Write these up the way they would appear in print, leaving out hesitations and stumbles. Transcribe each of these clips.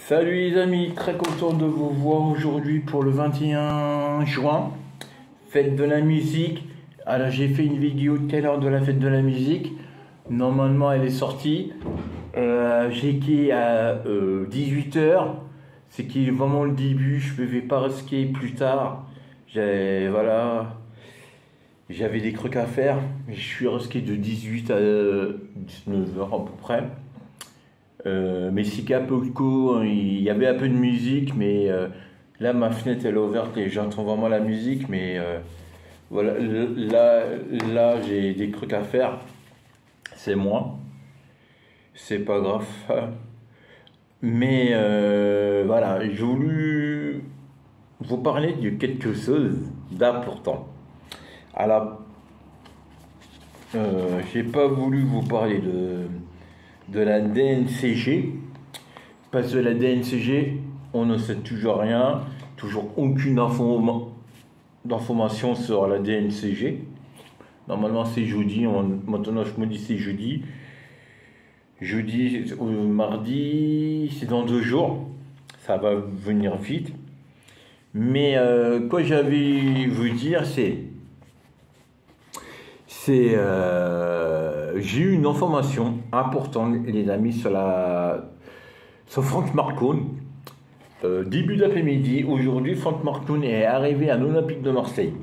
Salut les amis, très content de vous voir aujourd'hui pour le 21 juin, fête de la musique. Alors j'ai fait une vidéo tout à l'heure de la fête de la musique, normalement elle est sortie. J'ai été à 18h, c'est qui est vraiment le début, je ne vais pas risquer plus tard. Voilà, j'avais des trucs à faire, je suis risqué de 18 à 19h à peu près. Mais c'est qu'à peu court, il y avait un peu de musique, mais là ma fenêtre elle est ouverte et j'entends vraiment la musique, mais voilà, là j'ai des trucs à faire, c'est moi, c'est pas grave. Mais voilà, j'ai voulu vous parler de quelque chose d'important. Alors, j'ai pas voulu vous parler de la DNCG, parce que la DNCG, on ne sait toujours rien, toujours aucune d'information sur la DNCG. Normalement c'est jeudi, maintenant je me dis c'est jeudi. Jeudi ou mardi, c'est dans 2 jours, ça va venir vite. Mais quoi j'avais vous dire, j'ai eu une information importante, les amis, sur Franck Marcon. Début d'après-midi, aujourd'hui, Franck Marcon est arrivé à l'Olympique de Marseille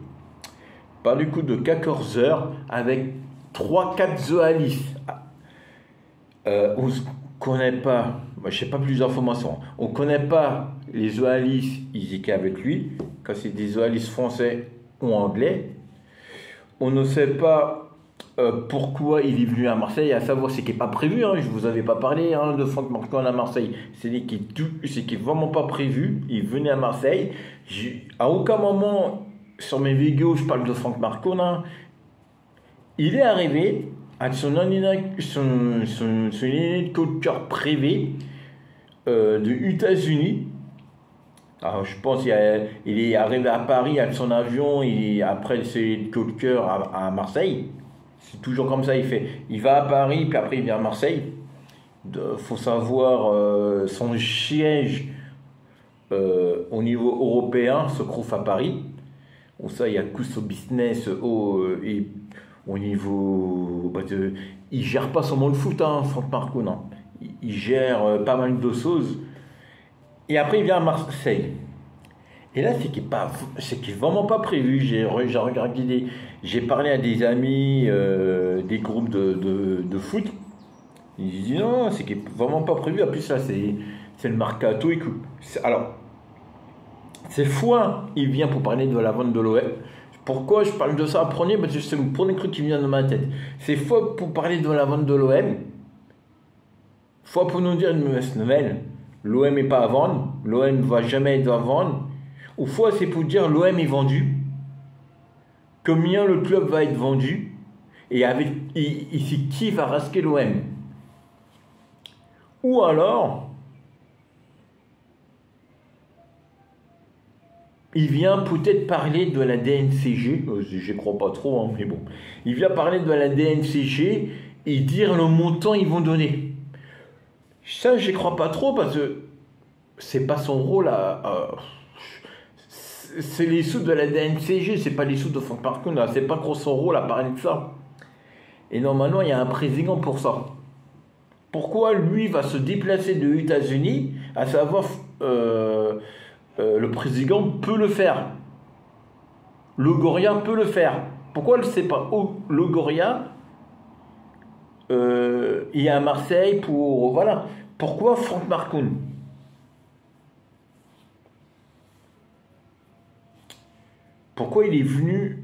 par du coup de 14h avec 3-4 zoalistes. On ne connaît pas, moi je sais pas plus d'informations, on ne connaît pas les zoalistes, ils étaient avec lui, quand c'est des zoalistes français ou anglais. On ne sait pas pourquoi il est venu à Marseille, à savoir ce qui n'est pas prévu, hein, je ne vous avais pas parlé de Franck Marcon à Marseille, c'est qui est vraiment pas prévu, il venait à Marseille. À aucun moment sur mes vidéos je parle de Franck Marcon, hein. Il est arrivé avec son hélicoptère privé des États-Unis. Alors, je pense qu'il est arrivé à Paris avec son avion et après c'est hélicoptère à Marseille. C'est toujours comme ça, il va à Paris puis après il vient à Marseille. Faut savoir, son siège au niveau européen se trouve à Paris. Bon, ça, il y a Cousteau Business et au niveau. Il gère pas seulement le foot, hein, Franck Marcon. Hein. Il gère pas mal de choses. Et après, il vient à Marseille. Et là, c'est qui est vraiment pas prévu. J'ai regardé, j'ai parlé à des amis des groupes de foot. Ils disent non, c'est qui est vraiment pas prévu. En plus, là, c'est le mercato. Alors, c'est Fouin, il vient pour parler de la vente de l'OM. Pourquoi je parle de ça? Apprenez, parce que c'est le premier truc qui vient de ma tête. C'est Fouin pour parler de la vente de l'OM. Fouin pour nous dire une mauvaise nouvelle. L'OM n'est pas à vendre. L'OM ne va jamais être à vendre. Ou Fouin, c'est pour dire l'OM est vendu. Combien le club va être vendu. Et c'est qui va racheter l'OM. Ou alors, il vient peut-être parler de la DNCG, je ne crois pas trop, hein, mais bon. Il vient parler de la DNCG et dire le montant qu'ils vont donner. Ça, je ne crois pas trop parce que c'est pas son rôle c'est les sous de la DNCG, c'est pas les sous de Franck Marcon, c'est pas trop son rôle à parler de ça. Et normalement, il y a un président pour ça. Pourquoi lui va se déplacer de États-Unis, à savoir le président peut le faire. Le Goria peut le faire. Pourquoi elle ne sait pas? Le Goria il est à Marseille pour... Voilà. Pourquoi Franck Marcon? Pourquoi il est venu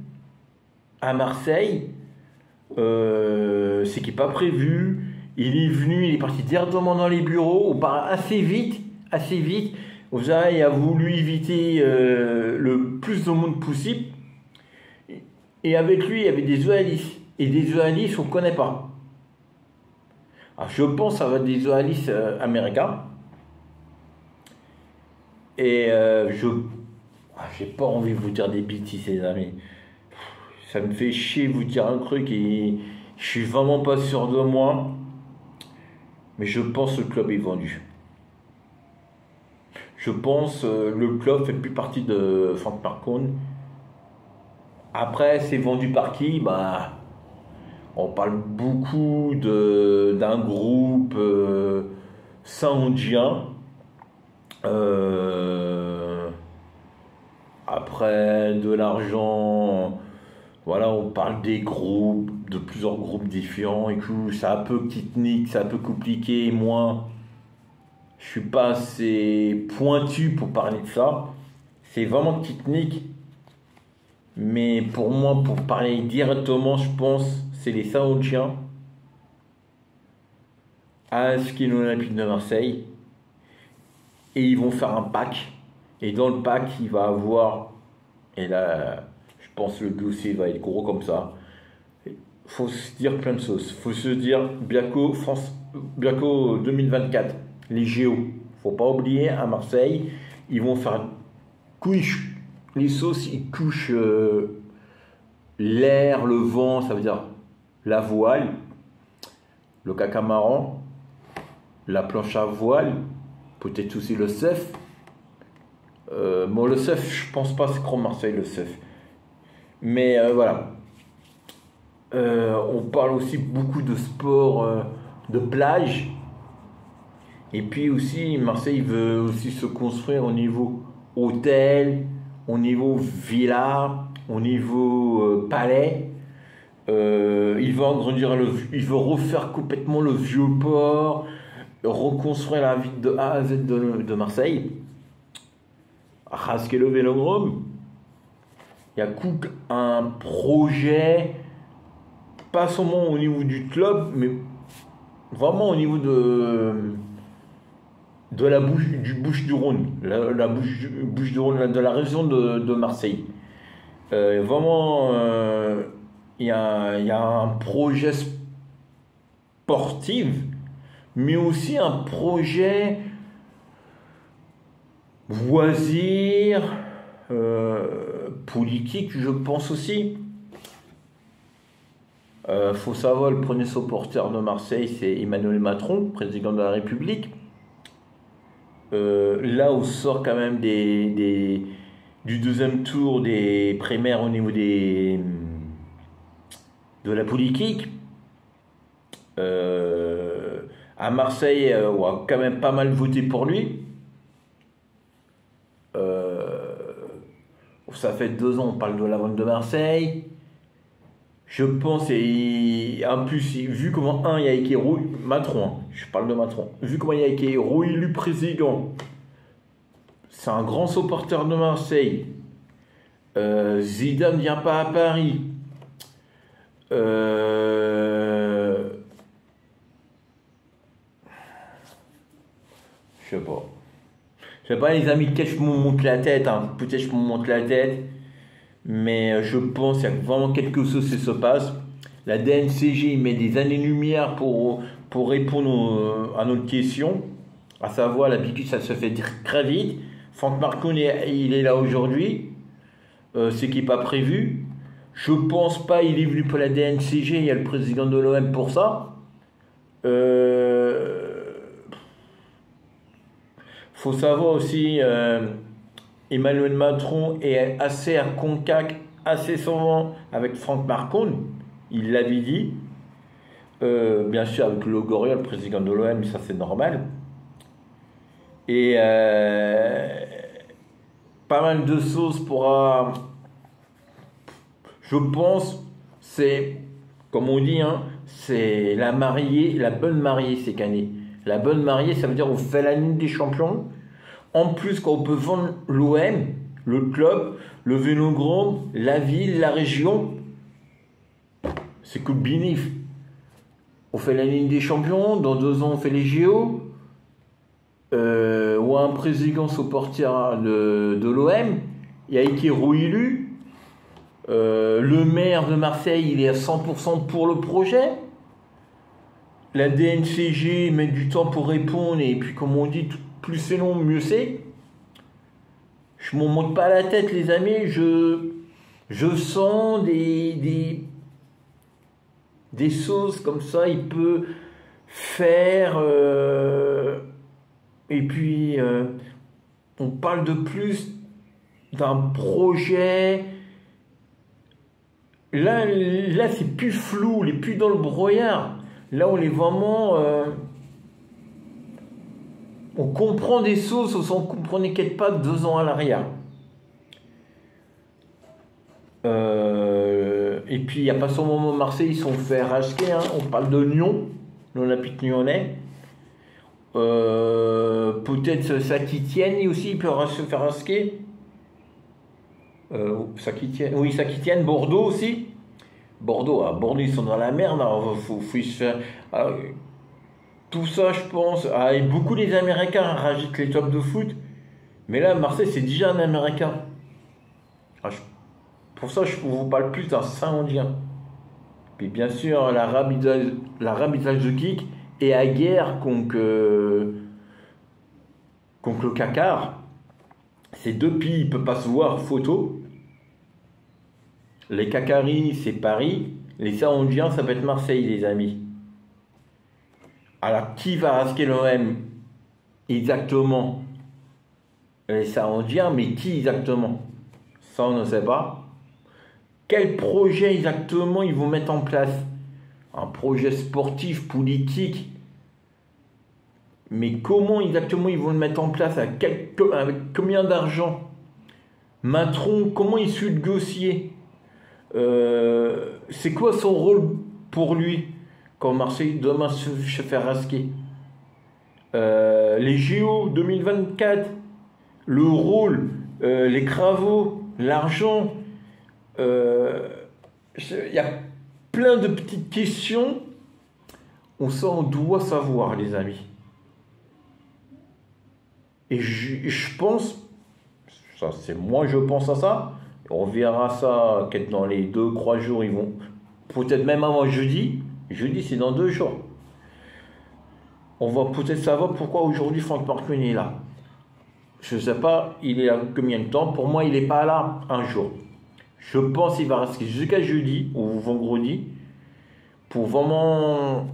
à Marseille? C'est qui n'est pas prévu. Il est venu, il est parti directement dans les bureaux, on part assez vite. Il a voulu éviter le plus de monde possible. Et avec lui, il y avait des zoalistes. Et des zoalistes, on ne connaît pas. Alors, je pense que ça va être des zoalistes américains. Et j'ai pas envie de vous dire des bêtises, les amis. Ça me fait chier de vous dire un truc et je suis vraiment pas sûr de moi. Mais je pense que le club est vendu. Je pense le club fait plus partie de Frank Marcon. Après, c'est vendu par qui? Bah, on parle beaucoup d'un groupe saoudien. Euh, Après, de l'argent, voilà, on parle des groupes, de plusieurs groupes différents. Et tout, c'est un peu technique, c'est un peu compliqué. Moi, je suis pas assez pointu pour parler de ça. C'est vraiment technique. Mais pour moi, pour parler directement, je pense c'est les Saoudiens à ce qui est l'Olympique de Marseille. Et ils vont faire un pack. Et dans le pack, il va avoir. Et là, je pense que le dossier va être gros comme ça. Faut se dire plein de choses. Faut se dire Biaco 2024, les JO. Faut pas oublier à Marseille, ils vont faire couche. Les sauces, ils couchent l'air, le vent, ça veut dire la voile, le catamaran, la planche à voile, peut-être aussi le surf. Bon, le surf, je pense pas c'est comme Marseille le surf. Mais voilà. On parle aussi beaucoup de sport de plage. Et puis aussi, Marseille veut aussi se construire au niveau hôtel, au niveau villa, au niveau palais. Il veut agrandir il veut refaire complètement le vieux port, reconstruire la ville de A à Z de Marseille. Rasquer le vélodrome. Il y a Cook un projet, pas seulement au niveau du club, mais vraiment au niveau de la bouche du Rhône, la bouche du Rhône, de la région de Marseille. Vraiment, il y a un projet sportif, mais aussi un projet loisir, politique, je pense aussi. Faut savoir, le premier supporter de Marseille, c'est Emmanuel Macron, président de la République. Là où sort quand même du deuxième tour des primaires au niveau de la politique. À Marseille, on a quand même pas mal voté pour lui. Ça fait 2 ans, on parle de la vente de Marseille. Je pense, et en plus, vu comment, il y a été Macron, je parle de Macron, vu comment il y a été réélu président, c'est un grand supporter de Marseille. Zidane ne vient pas à Paris. Je sais pas. Je sais pas, les amis, peut-être je me monte la tête, hein. Peut-être je me monte la tête. Mais je pense qu'il y a vraiment quelque chose qui se passe. La DNCG met des années-lumière pour répondre à notre question. À savoir, la piqûre, ça se fait très vite. Franck Marcon, il est là aujourd'hui. Ce qui n'est pas prévu. Je pense pas il est venu pour la DNCG. Il y a le président de l'OM pour ça. Faut savoir aussi, Emmanuel Macron est assez à contact assez souvent avec Franck Marcon. Il l'avait dit. Bien sûr avec Logoria, le président de l'OM, ça c'est normal. Et pas mal de choses pourra. Je pense, c'est, comme on dit, hein, c'est la mariée, la bonne mariée cette année. La bonne mariée, ça veut dire on fait la Ligue des Champions. En plus, quand on peut vendre l'OM, le club, le vélodrome, la ville, la région, c'est que bénif. On fait la Ligue des Champions, dans 2 ans on fait les JO, ou un président supporter de l'OM, il a été réélu. Le maire de Marseille, il est à 100% pour le projet. La DNCG met du temps pour répondre, et puis comme on dit, plus c'est long, mieux c'est. Je m'en monte pas la tête, les amis. Je sens des choses comme ça. Il peut faire. Et puis, on parle de plus d'un projet. Là c'est plus flou, on est plus dans le brouillard. Là, on est vraiment... on comprend des choses on ne comprenait peut-être pas 2 ans à l'arrière. Et puis, il n'y a pas son moment Marseille, ils sont fait racheter. Hein. On parle de Lyon, l'Olympique lyonnais. Peut-être Saint-Étienne aussi, il peut se faire racheter. Saint-Étienne, Bordeaux aussi. Bordeaux, ils sont dans la merde. Faut se faire... tout ça, je pense. Et beaucoup des Américains rajoutent les clubs de foot. Mais là, Marseille, c'est déjà un Américain. Pour ça, je vous parle plus d'un Saoudien. Puis bien sûr, l'Arabie Saoudite est à guerre contre le Qatar. Ces deux pays, ils ne peuvent pas se voir photo. Les Qataris, c'est Paris. Les Saoudiens, ça peut être Marseille, les amis. Alors, qui va rasquer l'OM exactement? Les Saoudiens, mais qui exactement? Ça, on ne sait pas. Quel projet exactement ils vont mettre en place? Un projet sportif, politique. Mais comment exactement ils vont le mettre en place? Avec combien d'argent? Macron, comment il suit le dossier? C'est quoi son rôle pour lui quand Marseille demain se fait rasquer? Les JO 2024, le rôle, les travaux, l'argent, il y a plein de petites questions. On doit savoir, les amis. Et je pense, ça c'est moi je pense à ça, on verra ça peut-être dans les 2-3 jours, ils vont, peut-être même avant jeudi c'est dans 2 jours. On va peut-être savoir pourquoi aujourd'hui Franck Marcon est là. Je ne sais pas, il est là combien de temps, pour moi il n'est pas là un jour. Je pense qu'il va rester jusqu'à jeudi ou vendredi pour vraiment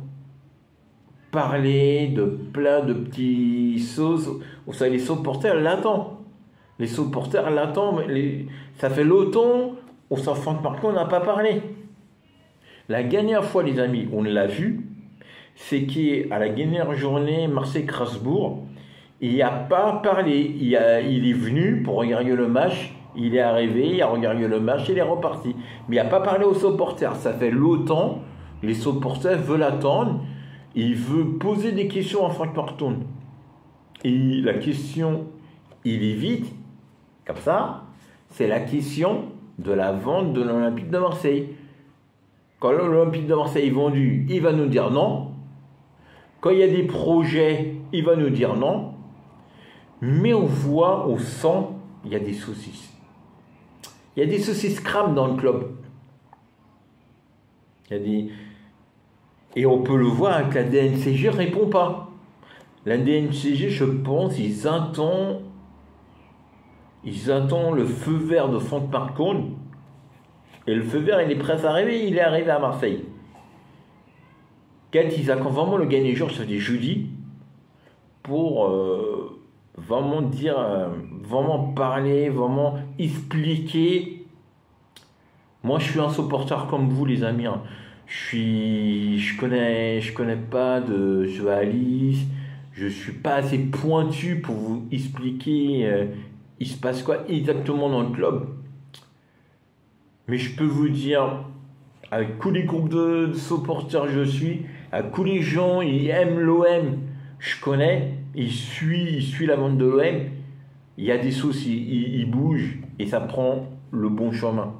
parler de plein de petites choses. Vous savez, les supporters l'attendent. Les supporters l'attendent. Ça fait longtemps où Franck Marcon n'a pas parlé. La dernière fois, les amis, on l'a vu, c'est qu'à la dernière journée Marseille-Strasbourg, il n'a pas parlé. Il est venu pour regarder le match. Il est arrivé, il a regardé le match, il est reparti. Mais il n'a pas parlé aux supporters. Ça fait longtemps. Les supporters veulent attendre. Il veut poser des questions à Franck Marcon. Et la question, il évite, comme ça, c'est la question de la vente de l'Olympique de Marseille. Quand l'Olympique de Marseille est vendu, il va nous dire non. Quand il y a des projets, il va nous dire non. Mais on voit, on sent, il y a des saucisses. Il y a des saucisses crâmes dans le club. Et on peut le voir avec la DNCG ne répond pas. La DNCG, je pense, ils attendent le feu vert de Franck Marcon. Et le feu vert, il est prêt à arriver. Il est arrivé à Marseille. Quand ils attendent vraiment le gagner jour, ça dit jeudi, pour vraiment dire, vraiment parler, vraiment expliquer. Moi, je suis un supporter comme vous, les amis. Hein. Je connais pas de jeu à Alice. Je suis pas assez pointu pour vous expliquer il se passe quoi exactement dans le club. Mais je peux vous dire, avec tous les groupes de supporters je suis, avec tous les gens, ils aiment l'OM, je connais, ils suivent la vente de l'OM, il y a des soucis, ils bougent et ça prend le bon chemin.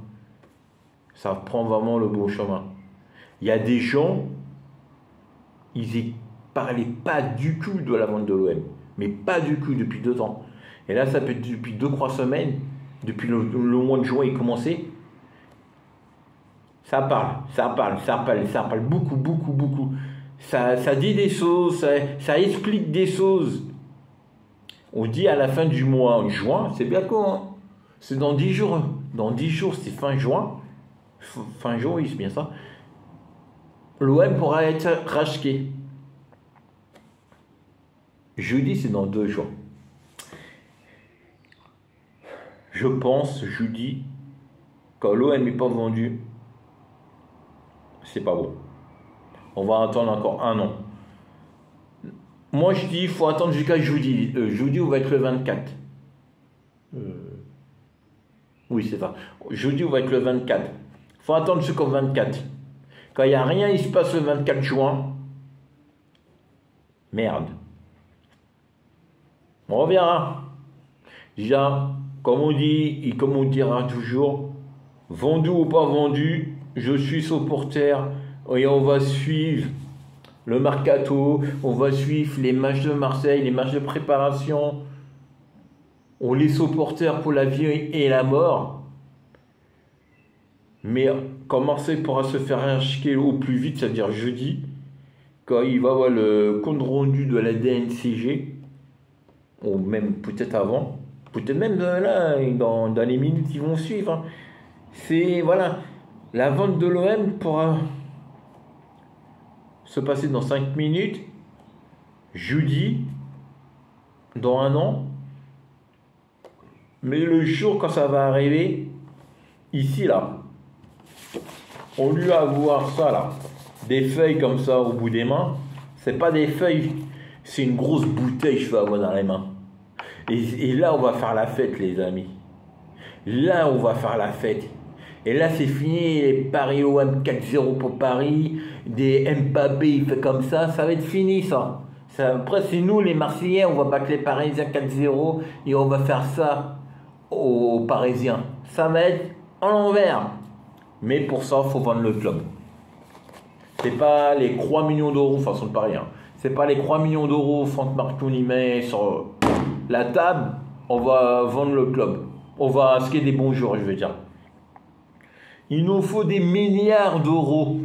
Ça prend vraiment le bon chemin. Il y a des gens, ils ne parlaient pas du tout de la vente de l'OM, mais pas du tout depuis 2 ans. Et là, ça peut être depuis 2-3 semaines, depuis le mois de juin, il commençait. Ça parle beaucoup. Ça dit des choses, ça explique des choses. On dit à la fin du mois de juin, c'est bien quoi, hein? C'est dans 10 jours. Dans 10 jours, c'est fin juin. Fin juin, oui, c'est bien ça. L'OM pourra être racheté. Jeudi, c'est dans 2 jours. je dis, quand l'OM n'est pas vendu, c'est pas bon. On va attendre encore un an. Moi, je dis, il faut attendre jusqu'à jeudi. Jeudi, on va être le 24. Oui, c'est ça. Jeudi, on va être le 24. Il faut attendre jusqu'au 24. Quand il n'y a rien, il se passe le 24 juin. Merde. On reviendra. Déjà, comme on dit, et comme on dira toujours, vendu ou pas vendu, je suis supporter et on va suivre le mercato, on va suivre les matchs de Marseille, les matchs de préparation. On les supporters pour la vie et la mort. Mais quand Marseille pourra se faire acheter au plus vite, c'est-à-dire jeudi, quand il va avoir le compte rendu de la DNCG, ou même peut-être avant, peut-être même là, dans les minutes qui vont suivre, hein. C'est, voilà, la vente de l'OM pourra se passer dans 5 minutes, jeudi, dans un an. Mais le jour quand ça va arriver, ici là, on lui a voir ça là, des feuilles comme ça au bout des mains, c'est pas des feuilles, c'est une grosse bouteille je vais avoir dans les mains. Et là on va faire la fête les amis. Là on va faire la fête. Et là c'est fini, les Paris OM 4-0 pour Paris, des Mbappé il fait comme ça va être fini ça. Après c'est nous les Marseillais, on va battre les Parisiens 4-0 et on va faire ça aux Parisiens. Ça va être en l'envers. Mais pour ça, il faut vendre le club. C'est pas les 3 millions d'euros, façon de parler. Hein. C'est pas les 3 millions d'euros Franck Marconi met sur la table. On va vendre le club. On va acheter des bons joueurs, je veux dire. Il nous faut des milliards d'euros.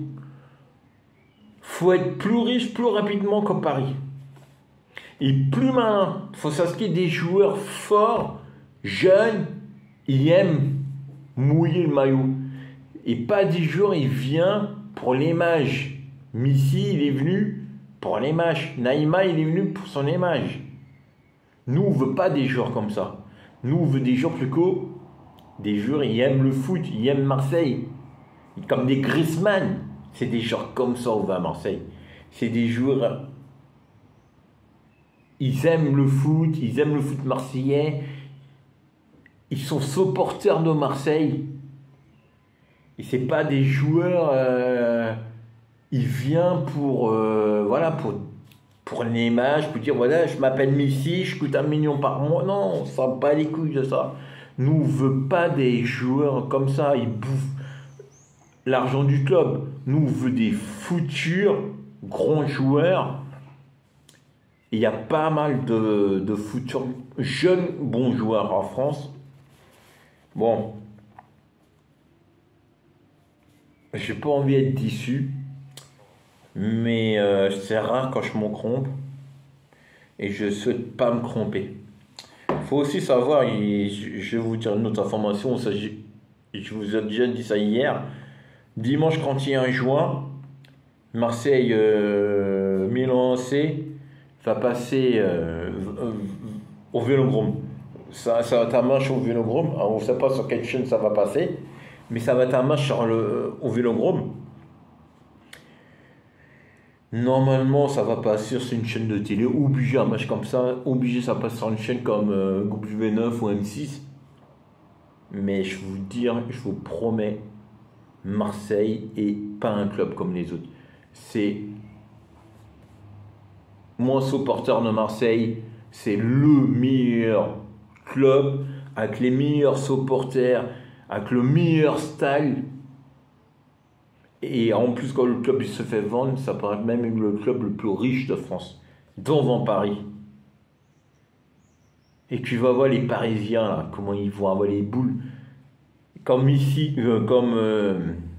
Faut être plus riche plus rapidement que Paris. Et plus malin. Faut s'acheter des joueurs forts, jeunes. Ils aiment mouiller le maillot. Et pas 10 jours, il vient pour l'image. Messi, il est venu pour l'image. Naïma, il est venu pour son image. Nous, on ne veut pas des joueurs comme ça. Nous, on veut des joueurs plus courts. Des joueurs, ils aiment le foot, ils aiment Marseille. Comme des Griezmann. C'est des joueurs comme ça, on va à Marseille. C'est des joueurs... Ils aiment le foot marseillais. Ils sont supporters de Marseille. Et c'est pas des joueurs, il vient pour, voilà, pour l'image, pour dire, voilà, je m'appelle Messi, je coûte 1 million par mois. Non, ça va pas les couilles de ça. Nous, on veut pas des joueurs comme ça, ils bouffent l'argent du club. Nous, on veut des futurs grands joueurs. Il y a pas mal de futurs jeunes bons joueurs en France. Bon. J'ai pas envie d'être déçu, mais c'est rare quand je m'en trompe et je souhaite pas me tromper. Faut aussi savoir, et je vais vous dire une autre information, je vous ai déjà dit ça hier, dimanche 31 juin, Marseille Milan AC va passer au Vélodrome. Ça va être un match au Vélodrome, alors on ne sait pas sur quelle chaîne ça va passer. Mais ça va être un match au Vélodrome. Normalement, ça va passer sur une chaîne de télé. Obligé, un match comme ça. Obligé, ça passe sur une chaîne comme W9 ou M6. Mais je vous promets, Marseille est pas un club comme les autres. C'est... Moi, supporter de Marseille, c'est le meilleur club avec les meilleurs supporters, avec le meilleur style. Et en plus, quand le club il se fait vendre, ça paraît même le club le plus riche de France, devant Paris. Et tu vas voir les Parisiens, là, comment ils vont avoir les boules. Comme ici,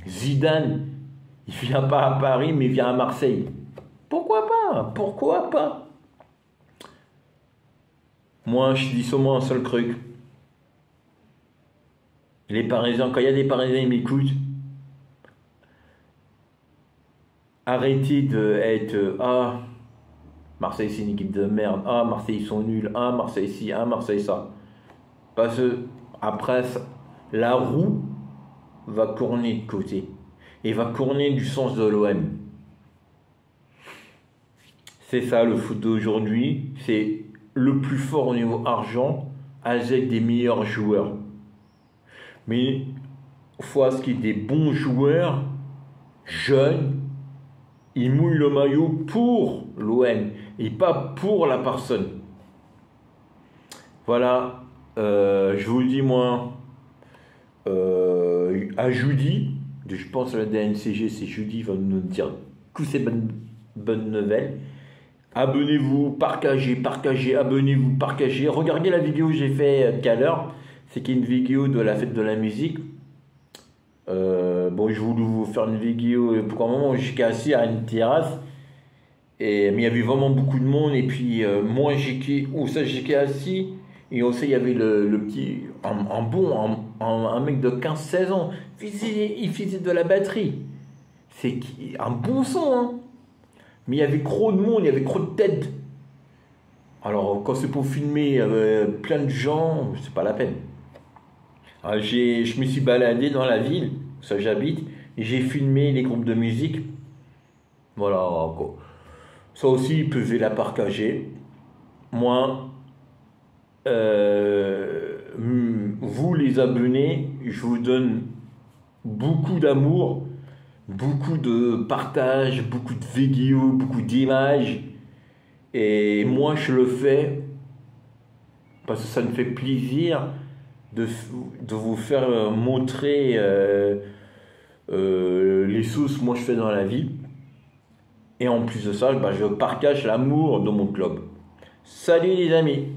Zidane, il vient pas à Paris, mais il vient à Marseille. Pourquoi pas? Pourquoi pas? Moi, je dis seulement un seul truc. Les Parisiens, quand il y a des Parisiens qui m'écoutent, arrêtez d'être ah, Marseille c'est une équipe de merde, ah, Marseille ils sont nuls, ah, Marseille ci, ah, Marseille ça. Parce que Après, la roue va tourner de côté. Et va tourner du sens de l'OM. C'est ça le foot d'aujourd'hui. C'est le plus fort au niveau argent avec des meilleurs joueurs. Mais il faut ce qu'il y ait des bons joueurs, jeunes, ils mouillent le maillot pour l'OM et pas pour la personne. Voilà, je vous dis moi, à jeudi, je pense à la DNCG, c'est jeudi, il va nous dire toutes ces bonnes nouvelles. Abonnez-vous, partagez, abonnez-vous, partagez. Regardez la vidéo que j'ai fait tout à l'heure. C'est une vidéo de la fête de la musique. Bon, je voulais vous faire une vidéo pour un moment où j'étais assis à une terrasse. Mais il y avait vraiment beaucoup de monde. Et puis, moi, j'étais assis. Et aussi, il y avait le petit, un mec de 15-16 ans. Il faisait de la batterie. C'est un bon son, hein. Mais il y avait trop de monde, il y avait trop de têtes. Alors, quand c'est pour filmer plein de gens, c'est pas la peine. Alors, je me suis baladé dans la ville, où j'habite, et j'ai filmé les groupes de musique. Voilà, quoi. Ça aussi, ils peuvent la partager. Moi, vous les abonnés, je vous donne beaucoup d'amour, beaucoup de partage, beaucoup de vidéos, beaucoup d'images. Et moi, je le fais parce que ça me fait plaisir de vous faire montrer les choses que moi je fais dans la vie. Et en plus de ça, je partage l'amour de mon club. Salut les amis!